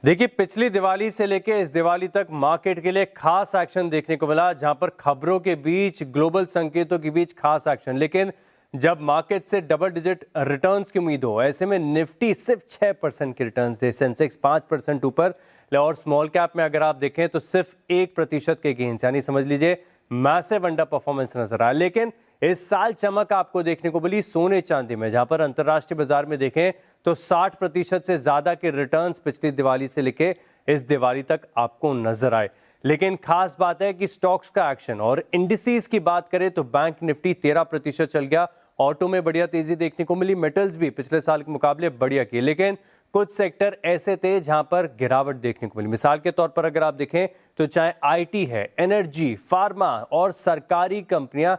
देखिए, पिछली दिवाली से लेके इस दिवाली तक मार्केट के लिए खास एक्शन देखने को मिला, जहां पर खबरों के बीच, ग्लोबल संकेतों के बीच खास एक्शन। लेकिन जब मार्केट से डबल डिजिट रिटर्न्स की उम्मीद हो, ऐसे में निफ्टी सिर्फ 6% के रिटर्न्स दे, सेंसेक्स 5% ऊपर, और स्मॉल कैप में अगर आप देखें तो सिर्फ 1% के गेंस, यानी समझ लीजिए मैसिव अंडर परफॉर्मेंस नजर आया। लेकिन इस साल चमक आपको देखने को मिली सोने चांदी में, जहां पर अंतरराष्ट्रीय बाजार में देखें तो 60% से ज्यादा के रिटर्न्स पिछली दिवाली से लेके इस दिवाली तक आपको नजर आए। लेकिन खास बात है कि स्टॉक्स का एक्शन और इंडिसेस की बात करें तो बैंक निफ्टी 13% चल गया, ऑटो में बढ़िया तेजी देखने को मिली, मेटल्स भी पिछले साल के मुकाबले बढ़िया किए। लेकिन कुछ सेक्टर ऐसे थे जहां पर गिरावट देखने को मिली। मिसाल के तौर पर अगर आप देखें तो चाहे आईटी है, एनर्जी, फार्मा और सरकारी कंपनियां,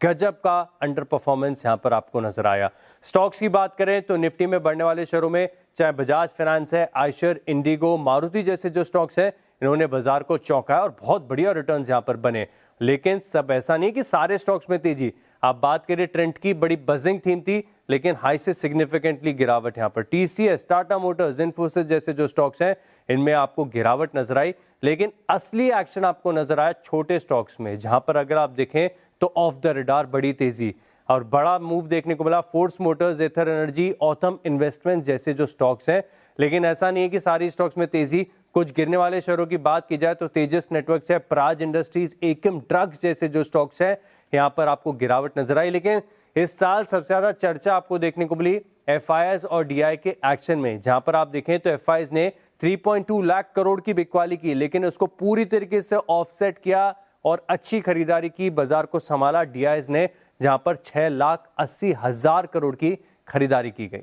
गजब का अंडर परफॉर्मेंस यहां पर आपको नजर आया। स्टॉक्स की बात करें तो निफ्टी में बढ़ने वाले शेयरों में चाहे बजाज फाइनेंस है, आयशर, इंडिगो, मारुति जैसे जो स्टॉक्स हैं, इन्होंने बाजार को चौंकाया और बहुत बढ़िया रिटर्न्स यहां पर बने। लेकिन सब ऐसा नहीं कि सारे स्टॉक्स में तेजी। आप बात करें ट्रेंड की, बड़ी बजिंग थीम थी, लेकिन हाई से सिग्निफिकेंटली गिरावट यहां पर टीसीएस, टाटा मोटर्स, इन्फोसिस जैसे जो स्टॉक्स हैं, इनमें आपको गिरावट नजर आई। लेकिन असली एक्शन आपको नजर आया छोटे स्टॉक्स में, जहां पर अगर आप देखें तो ऑफ द रडार बड़ी तेजी और बड़ा मूव देखने को मिला फोर्स मोटर्स, एथर एनर्जी, ऑथम इन्वेस्टमेंट जैसे जो स्टॉक्स हैं। लेकिन ऐसा नहीं है कि सारी स्टॉक्स में तेजी। कुछ गिरने वाले शेयरों की बात की जाए तो तेजस नेटवर्क्स है, प्राज इंडस्ट्रीज, एकम ड्रग्स जैसे जो स्टॉक्स हैं, यहां पर आपको गिरावट नजर आई। लेकिन इस साल सबसे ज्यादा चर्चा आपको देखने को मिली एफआईआईज और डीआई के एक्शन में, जहां पर आप देखें तो एफआईआईज ने 3.2 लाख करोड़ की बिकवाली की, लेकिन उसको पूरी तरीके से ऑफसेट किया और अच्छी खरीदारी की, बाजार को संभाला डीआईज ने, जहां पर 6,80,000 करोड़ की खरीदारी की गई।